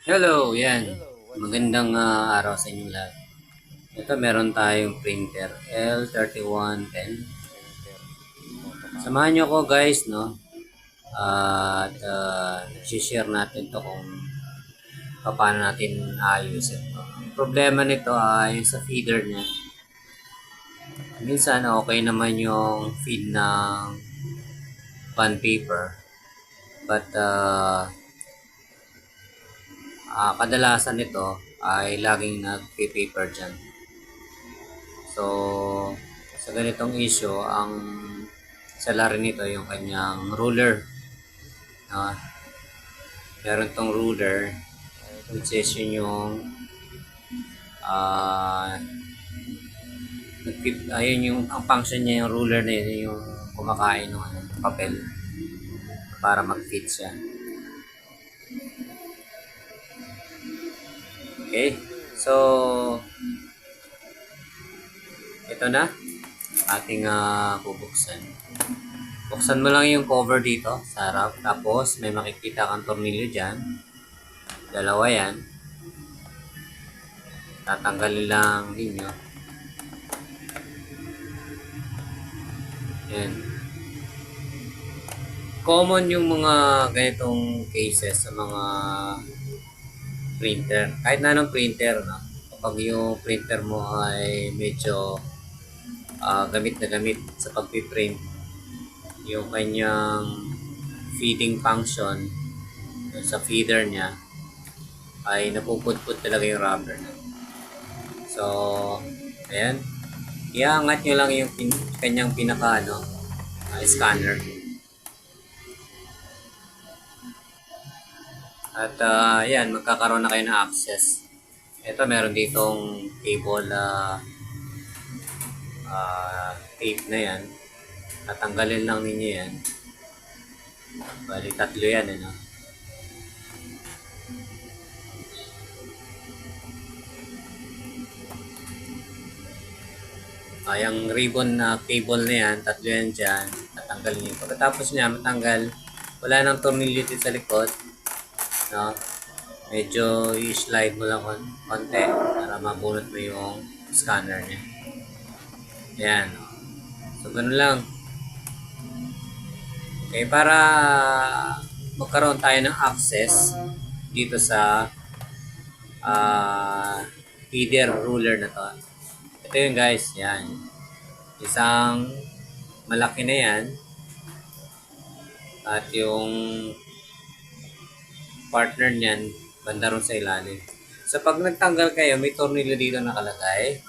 Hello, yan. Magandang araw sa inyong lahat. Ito, meron tayong printer L3110. Samahan nyo ko guys, no? At share natin to kung paano natin ayusin to. Ang problema nito ay sa feeder niya. Minsan okay naman yung feed ng bond paper. But kadalasan nito ay laging nag-paper dyan. So, sa ganitong issue, ang salary nito yung kanyang ruler. Uh, meron tong ruler, which is yun yung ayun yung ang function niya, yung ruler na yun, yung kumakain ng papel para mag-fit siya. Okay, so ito na ating bubuksan. Buksan mo lang yung cover dito sa harap, tapos may makikita kang tornilyo dyan, dalawa yan, tatanggalin lang ninyo. Yan. Common yung mga ganitong cases sa mga printer. Kahit na anong printer, no? Kapag yung printer mo ay medyo gamit na gamit sa pagpiprint, yung kanyang feeding function sa feeder niya ay napupudpud talaga yung rubber. So, ayan. Iangat nyo lang yung kanyang pinaka scanner. At yan, magkakaroon na kayo ng access. Ito, meron ditong cable tape na yan. Tatanggalin lang ninyo yan. Bali, tatlo yan, ano. Yung ribbon na cable na yan, tatlo yan dyan. Tatanggalin nyo. Pagkatapos niya matanggal, wala nang tornilyo dito sa likod. No? Medyo i-slide mo lang konti para mabunot mo yung scanner niya. Ayan. So, ganun lang. Okay, para magkaroon tayo ng access dito sa feeder ruler na to. Ito yun guys, yan. Isang malaki na yan. At yung partner niyan, banda ron sa ilalim. So pag nagtanggal kayo, may tornilyo dito nakalagay.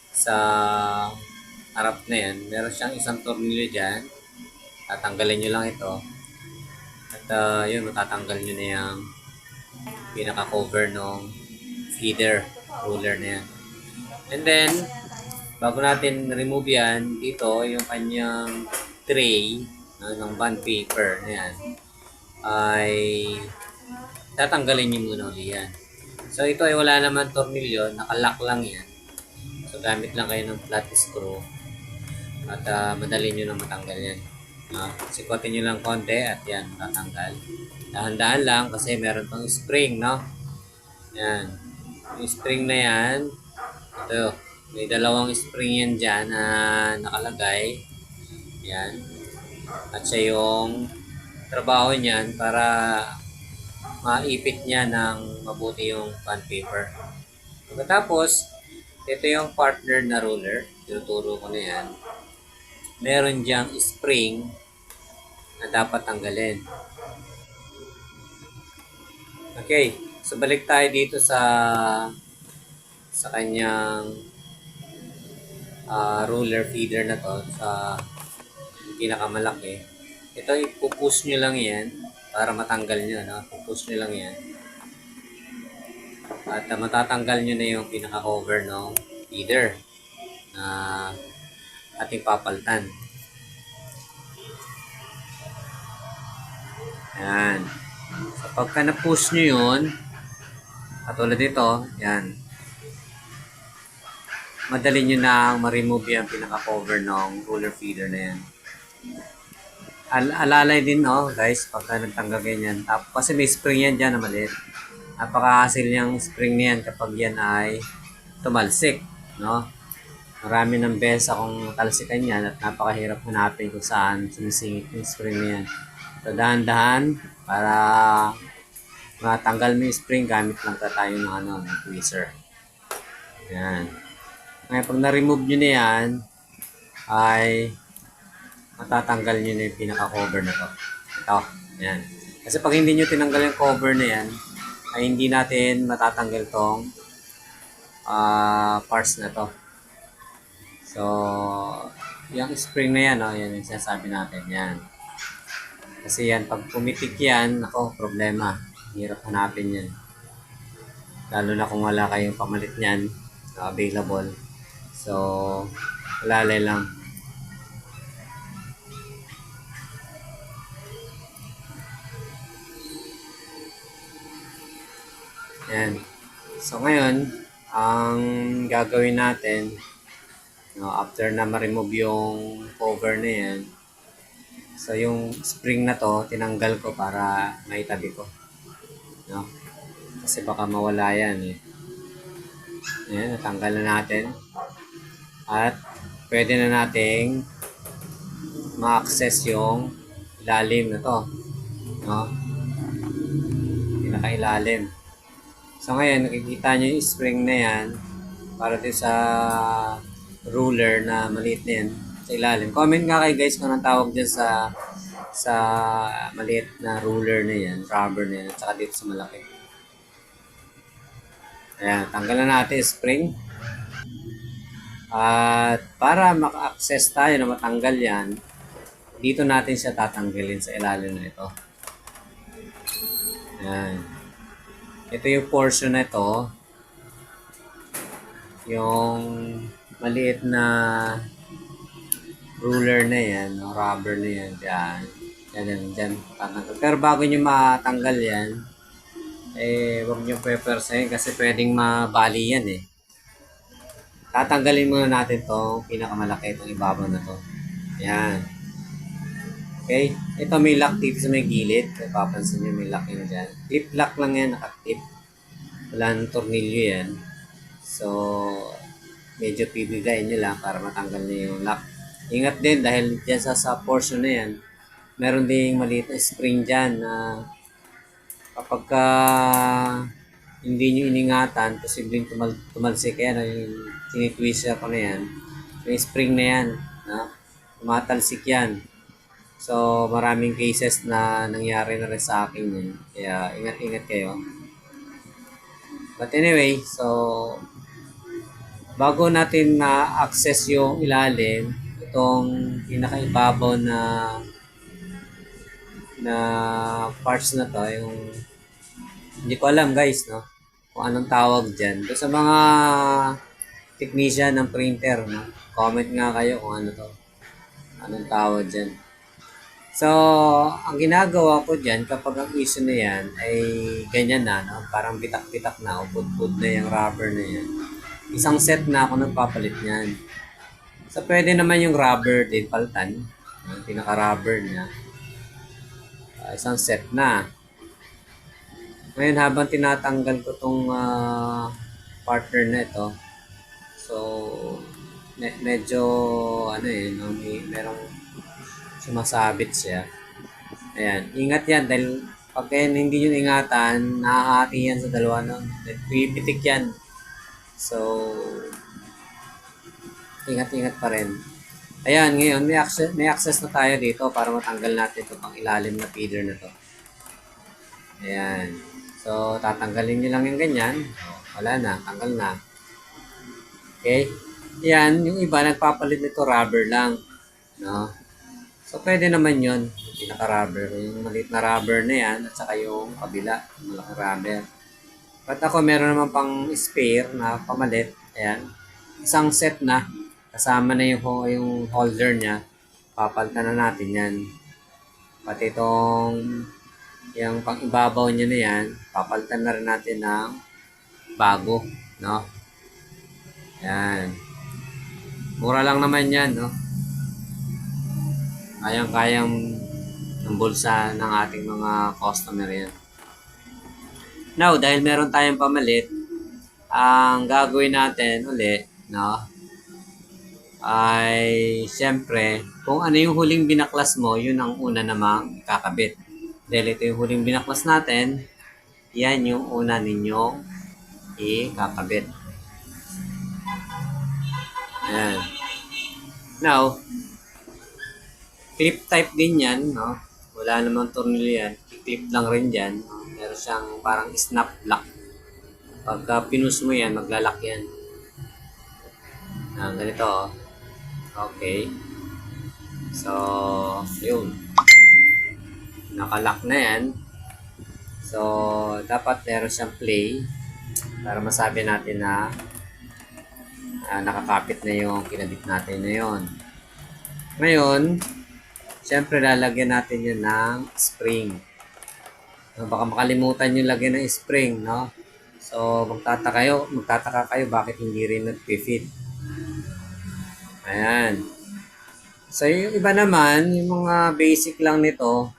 Sa harap na yan, meron siyang isang tornilyo dyan. Tatanggalin nyo lang ito. At yun, matatanggal nyo na yung pinaka-cover ng feeder ruler na yan. And then, bago natin remove yan, dito yung kanyang tray ng bond paper na yan ay tatanggalin nyo muna ulit yan. So ito ay wala naman tornilyo, nakalock lang yan. So gamit lang kayo ng flat screw at madali nyo na matanggal yan. Sikotin nyo lang konti at yan, tatanggal. Dahan-dahan lang kasi meron pang spring, no? Yan. Yung spring na yan, ito, may dalawang spring yan dyan na nakalagay. Yan. At siya yung trabaho niyan para maipit niya ng mabuti yung bond paper. Pagkatapos, ito yung partner na ruler. Tinuturo ko na yan. Meron diyang spring na dapat tanggalin. Okay. So, balik tayo dito sa kanyang ruler feeder na to, sa pinakamalaki. Ito, ipupush nyo lang yan para matanggal nyo. No? Ipupush nyo lang yan. At matatanggal nyo na yung pinaka-cover ng feeder na ating papalitan. Ayan. So, pagka na-push nyo yun, katulad dito, yan. Madali nyo na ma-remove yung pinaka-cover ng ruler feeder na yan. Alalay din, no, guys, pagka nagtanggal ganyan. Tapos, kasi may spring yan dyan na maliit. Napaka-hassle niyang spring na yan kapag yan ay tumalsik, no? Marami ng beses akong talsikan yan at napakahirap hanapin kung saan sumisingit yung spring na yan. So, dahan-dahan para matanggal mo yung spring, gamit lang tayo ng ng tweezer. Yan. Ngayon, pag na-remove nyo na yan, ay matatanggal nyo na yung pinaka-cover na to. Ito. Yan. Kasi pag hindi nyo tinanggal yung cover na yan, ay hindi natin matatanggal tong parts na to. So, yung spring na yan, yan yung sinasabi natin. Yan. Kasi yan, pag pumitik yan, ako, problema. Hirap hanapin yan. Lalo na kung wala kayong pamalit niyan available. So, lalay lang. Yan. So, ngayon, ang gagawin natin, after na ma-remove yung cover na yan, so, yung spring na to, tinanggal ko para maitabi ko. No? Kasi baka mawala yan eh. Ayan, natanggal na natin. At pwede na nating ma-access yung ilalim na to. No? Pinaka-ilalim. So ngayon, nakikita nyo yung spring na yan para din sa ruler na maliit na yan sa ilalim. Comment nga kayo guys kung anong tawag dyan sa maliit na ruler na yan, rubber na yan, at saka dito sa malaki. Ayan, tanggalan natin spring. At para maka-access tayo na matanggal yan, dito natin siya tatanggalin sa ilalim na ito. Ayan. Ito yung portion na ito. Yung maliit na ruler na yan, rubber na yan, dyan. Dyan, tatanggal. Pero bago nyo matanggal yan, huwag nyo pepersahin kasi pwedeng mabali yan eh. Tatanggalin muna natin itong pinakamalaki, itong ibabaw na to. Ayan. Okay. Ito may lock dito sa may gilid. Papansin nyo may lock yun dyan. Clip lock lang yan, naka-clip. Wala nang tornilyo yan. So, medyo pibigayin nyo lang para matanggal nyo yung lock. Ingat din dahil dyan sa portion na yan, meron ding maliit na spring dyan na kapag hindi nyo iningatan, posibleng tumalsik yan. Yung tinitwisher ko na yan. Yung spring na yan, tumatalsik yan. So, maraming cases na nangyari na rin sa akin yun. Kaya, ingat-ingat kayo. But anyway, so, bago natin na-access yung ilalim, itong pinakaibabaw na parts na to, yung hindi ko alam guys, no? Kung anong tawag dyan. So, sa mga technician ng printer, no? Comment nga kayo kung ano to. Anong tawag dyan. So, ang ginagawa ko dyan, kapag ang issue na yan, ay ganyan na, no? Parang bitak-bitak na, o bud-bud na yung rubber na yan. Isang set na ako nagpapalit niyan. So, pwede naman yung rubber din paltan. Yung pinaka-rubber niya. Isang set na. Ngayon, habang tinatanggal ko tong partner na ito, so, medyo, no, merong sumasabit siya. Ayan. Ingat yan dahil pag hindi nyo ingatan, nakahati yan sa dalawa. No? Pipitik yan. So, ingat-ingat pa rin. Ayan, ngayon, may access na tayo dito para matanggal natin ito pang ilalim na feeder na to. Ayan. So, tatanggalin nyo lang yung ganyan. Wala na, tanggal na. Okay? Ayan, yung iba nagpapalit nito rubber lang. No? So, pwede naman yun, yung pinaka-rubber. Yung maliit na rubber na yan, at saka yung kabila, yung malaki rubber. But ako, meron naman pang spare na pamalit. Ayan. Isang set na. Kasama na yung holder niya. Papalitan na natin yan. Pati itong yung pang-ibabaw niya na yan, papalitan na rin natin ng bago. No? Ayan. Mura lang naman yan, no? Kayang-kayang ng bulsa ng ating mga customer yan. Now, dahil meron tayong pamalit, ang gagawin natin uli, no, ay siyempre, kung ano yung huling binaklas mo, yun ang una namang kakabit. Dahil ito yung huling binaklas natin, yan yung una ninyong ikakabit. Ayan. Now, clip type din yan, no? Wala namang tornilyo yan. Clip lang rin dyan. Meron siyang parang snap lock. Pagka pinus mo yan, maglalak yan. Ganito, oh. Okay. So, yun. Nakalock na yan. So, dapat meron siyang play para masabi natin na nakakapit na yung kinabit natin na yun. Ngayon, siyempre lalagyan natin yun ng spring. So, baka makalimutan yung lagyan ng spring, no? So, magtataka kayo bakit hindi rin nag-fit. Ayan. So, yung iba naman, yung mga basic lang nito,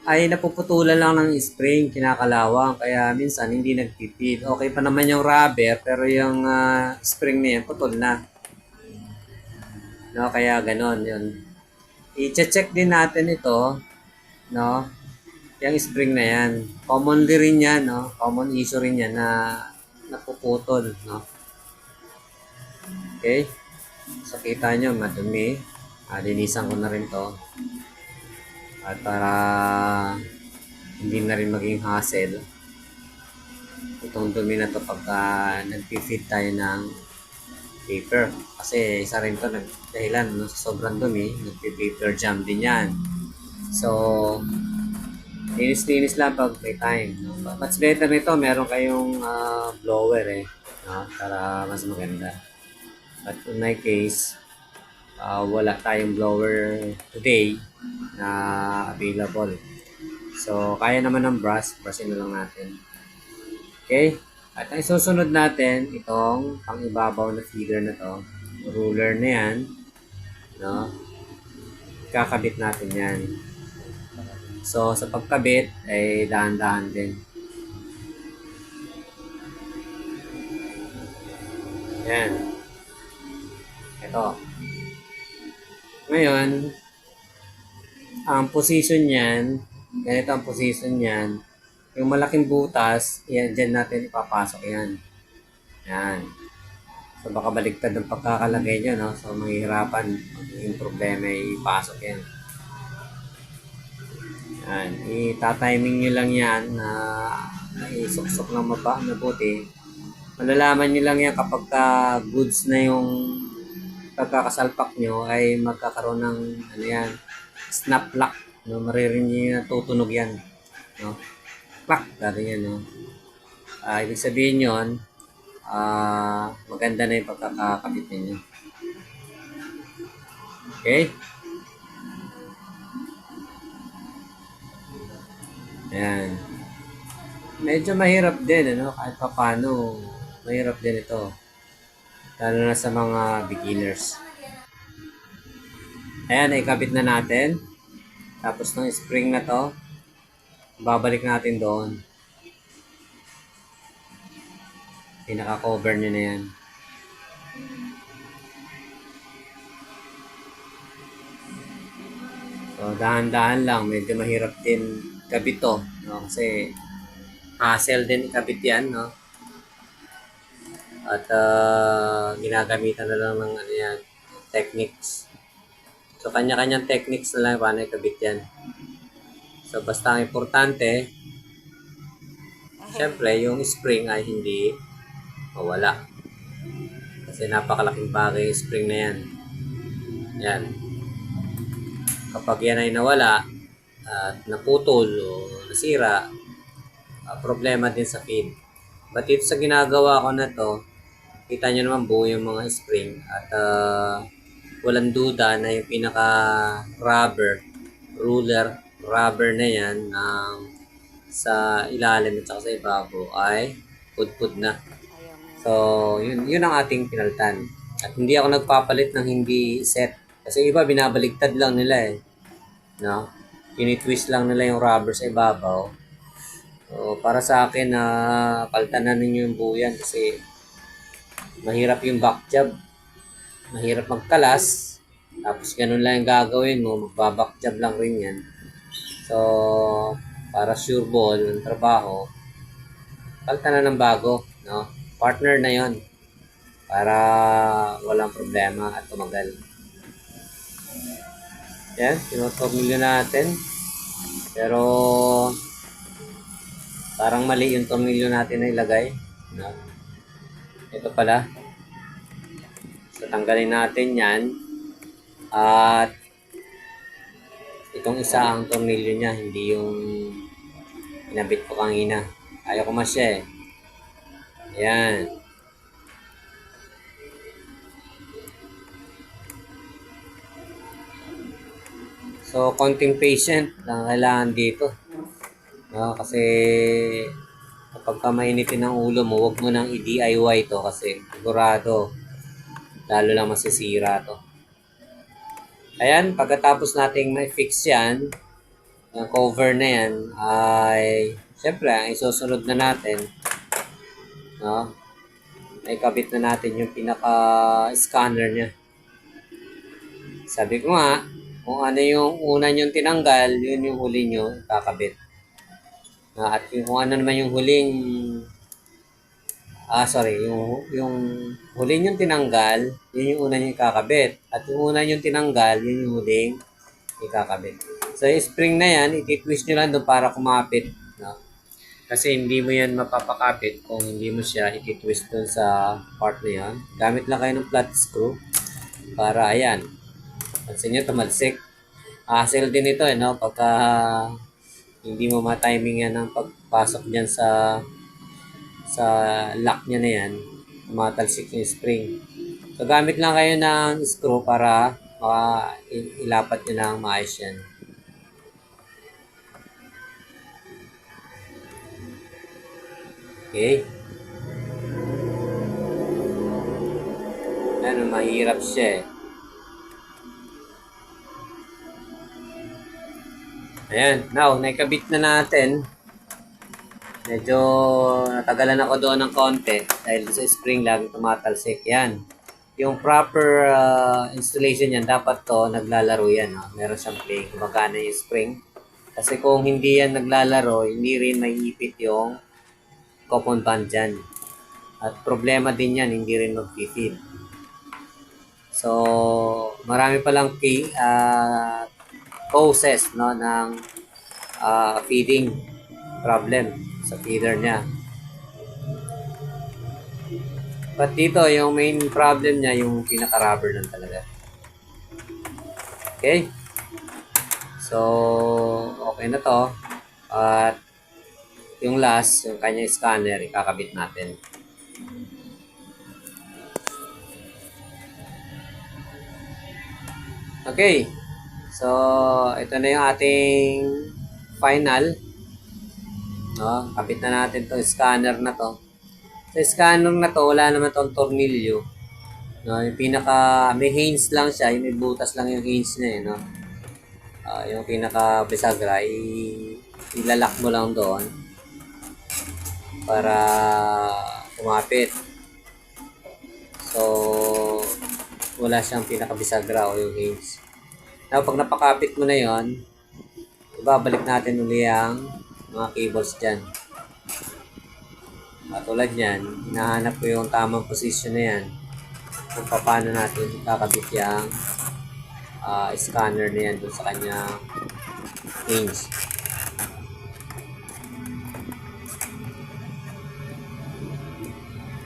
ay napuputulan lang ng spring, kinakalawang, kaya minsan hindi nagpipit. Okay pa naman yung rubber, pero yung spring na yan, putol na. No, kaya ganon, yun. I-check din natin ito, no, yung spring na yan. Commonly rin yan, no, common issue rin yan na napuputol, no. Okay, so kita nyo, madumi. Linisan ko na rin to. At para hindi na rin maging hassle, itong dumi na to pagka nag-fit tayo ng paper. Kasi isa rin to dahilan, no, sa sobrang dumi, nag-paper jam din yan. So, linis-linis lang pag may time. No? Much better nito, meron kayong blower no? Para mas maganda. But in my case, wala tayong blower today na available. So, kaya naman ng brushin na lang natin. Okay? At ang susunod natin, itong pang-ibabaw na feeder na to, ruler na yan, no? Kakabit natin yan. So, sa pagkabit, ay dahan-dahan din. Yan. Ito. Ngayon, ang position niyan, ganito ang position niyan. Yung malaking butas, yan, dyan natin ipapasok yan. Yan. So, baka baligtad ang pagkakalagay nyo, no? So, mahihirapan. Yung problema ay ipasok yan. Yan. Itatiming nyo lang yan na isuksok ng mabuti. Malalaman nyo lang yan kapag goods na yung pagkakasalpak nyo ay magkakaroon ng ano yan, snap lock, no? Maririnig nyo na tutunog yan, no? Clack, dati yan, no? Ibig sabihin yun, maganda na yung pagkakakabit ninyo. Okay? Ayan. Medyo mahirap din, ano? Kahit pa paano, mahirap din ito. Lalo na sa mga beginners. Ayan, ikabit na natin. Tapos ng spring na to, babalik natin doon. Pinaka-cover nyo na yan. So, dahan-dahan lang. Medyo mahirap din kabit to, no? Kasi hassle din ikabit yan, no? At ginagamitan na lang ng ano yan, techniques. So, kanya-kanyang techniques na lang paano ikabit yan. So, basta ang importante, syempre, yung spring ay hindi mawala. Kasi napakalaking bagay yung spring na yan. Yan. Kapag yan ay nawala, at naputol o nasira, problema din sa feed. But ito sa ginagawa ko na to, kita nyo naman buo yung mga spring at walang duda na yung pinaka rubber na yan sa ilalim at saka sa ibabaw ay pudpud na. So, yun ang ating pinalitan. At hindi ako nagpapalit ng hindi set. Kasi iba binabaligtad lang nila no? Tinitwist lang nila yung rubber sa ibabaw. So, para sa akin na palitan na ninyo yung buo yan kasi mahirap yung back job. Mahirap magkalas. Tapos ganun lang yung gagawin mo. Magbaback job lang rin yan. So, para sure ball ng trabaho, palitan na ng bago. No? Partner na yon para walang problema at tumagal. Yan, tinotornilyo natin. Pero, parang mali yung tornilyo natin na ilagay. No? Ito pala. So, tanggalin natin yan. At, itong isa ang tornilyo niya, hindi yung pinabit ko kanina. Ayaw ko masya eh. Ayan. So, konting patient lang kailangan dito. No, kasi kapag ka mainitin ang ulo mo, huwag mo nang i-DIY to kasi sigurado lalo lang masisira to. Ayan, pagkatapos nating ma-fix yan, yung cover na yan, ay syempre, ang isusunod na natin, no, ay kabit na natin yung pinaka-scanner niya. Sabi ko nga, kung ano yung una nyong tinanggal, yun yung huli nyo kakabit. At yung kung ano naman yung huling yung huli yung tinanggal, yun yung una nyo ikakabit. At yung una nyo tinanggal, yun yung huling ikakabit. So, yung spring na yan, ititwist nyo lang doon para kumapit. No? Kasi hindi mo yan mapapakapit kung hindi mo siya ititwist doon sa part na yan. Gamit lang kayo ng flat screw para, ayan, pansin nyo, tumalsik. Hassle din ito, no? Pagka hindi mo ma-timing yan ang pagpasok dyan sa lock niya na yan, matalsik yung spring. So, gamit lang kayo ng screw para ilapat nyo na ang maayos yan. Okay. Ano, mahirap siya eh. Ayan, now, naikabit na natin. Medyo natagalan ako doon ng konti dahil sa spring lagi tumatalsik. Yan. Yung proper installation yan, dapat to naglalaro yan. No? Meron siyang play, gumagana yung spring. Kasi kung hindi yan naglalaro, hindi rin may ipit yung coupon band dyan. At problema din yan, hindi rin mag-fit. So, marami palang causes no, ng feeding problem sa feeder niya. But dito, yung main problem niya, yung pinaka-rubber lang talaga. Okay? So, okay na to. At yung last, yung kanya scanner, ikakabit natin. Okay. So, ito na yung ating final. No, kapit na natin tong scanner na to. Sa scanner na to, wala naman tong tornilyo. No, yung pinaka, may hinge lang siya, yung may butas lang yung hinge niya eh, no. Yung pinaka bisagra, ilalak mo lang doon para kumapit. So, wala siyang pinaka bisagra o yung hinge. Now, pag napakapit mo na yon, ibabalik natin uli ang mga cables dyan. Tulad yan, hinahanap ko yung tamang position na yan kung paano natin kakabit yung scanner na yan dun sa kanyang hinge.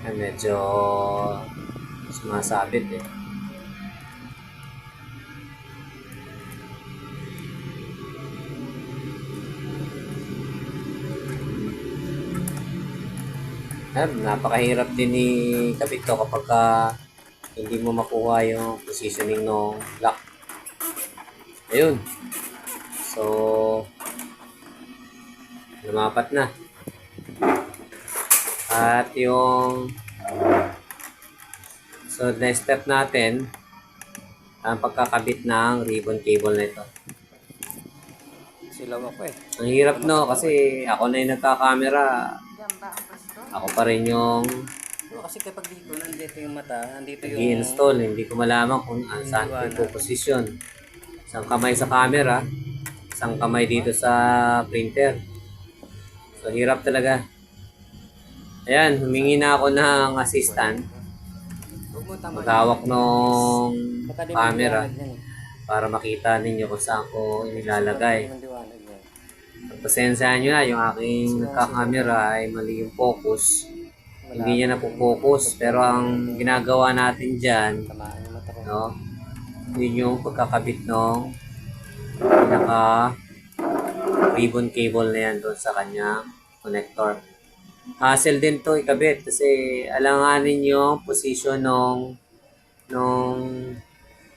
Medyo sumasabit eh. Napakahirap din ni kabit to kapag hindi mo makuha yung positioning ng lock. Ayun. So, lumapat na. At yung so, next step natin ang pagkakabit ng ribbon cable na ito. ilaw ako eh. Ang hirap no, kasi ako na yung nagka-camera. Diyan ba ang pwesto? Ako pa rin yung Pero kasi kapag dito, nandito yung mata, nandito yung... nag-i-install. Hindi ko malaman kung saan ko yung position. Isang kamay sa camera, isang kamay dito sa printer. So, hirap talaga. Ayan, humingi na ako ng assistant. Huwag mo tama. Maghawak nung Baka di camera maliwanag yan eh. para makita ninyo kung saan ko inilalagay. Baka di maliwanag yan. Pagpasensyahan nyo na, yung aking nagka-camera ay mali yung focus. Wala. Hindi niya na-focus. Pero ang ginagawa natin dyan, Tamaan yung mata ko. no, yun yung pagkakabit ng pinaka ribbon cable na yan doon sa kanyang connector. Hassle din to ikabit kasi alanganin yung position nung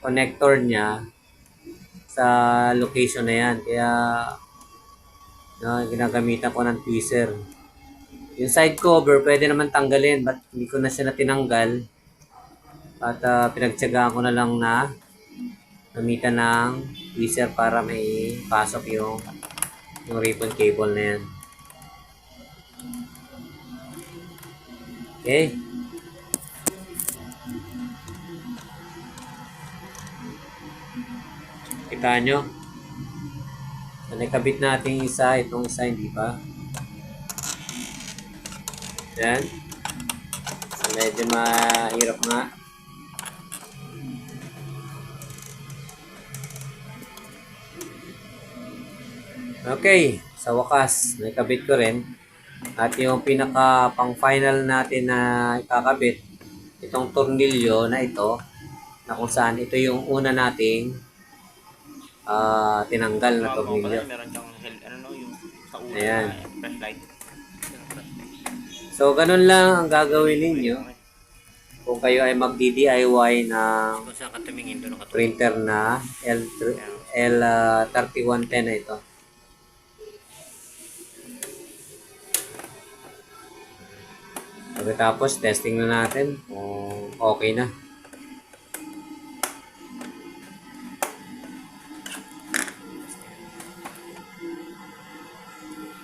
connector niya sa location na yan. Kaya ginagamitan ko ng tweezer. Yung side cover pwede naman tanggalin, but hindi ko na siya natinanggal. At pinagtyagaan ko na lang na gamitan ng tweezer para may pasok yung ribbon cable na yan. Okay. Kita nyo? So, nakabit natin isa, itong isa, hindi pa. Yan. So, medyo mahirap nga. Okay. Sa wakas, nakabit ko rin. At yung pinaka pang final natin na ikakabit, itong tornilyo na ito, na kung saan ito yung una nating tinanggal na tornilyo. Meron siyang yung sa ulo Ayan. na flashlight. So, ganun lang ang gagawin ninyo kung kayo ay magdi-DIY ng Kung saan ka tumingin doon nakatulog. printer na L3110 na ito. Pagkatapos, testing na natin kung okay na.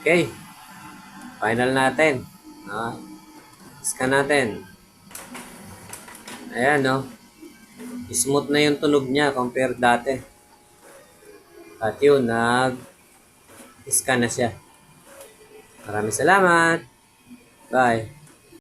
Okay. Final natin. Scan natin. Ayan, no? Smooth na yung tunog niya compare dati. At yun, nag-scan na siya. Maraming salamat. Bye.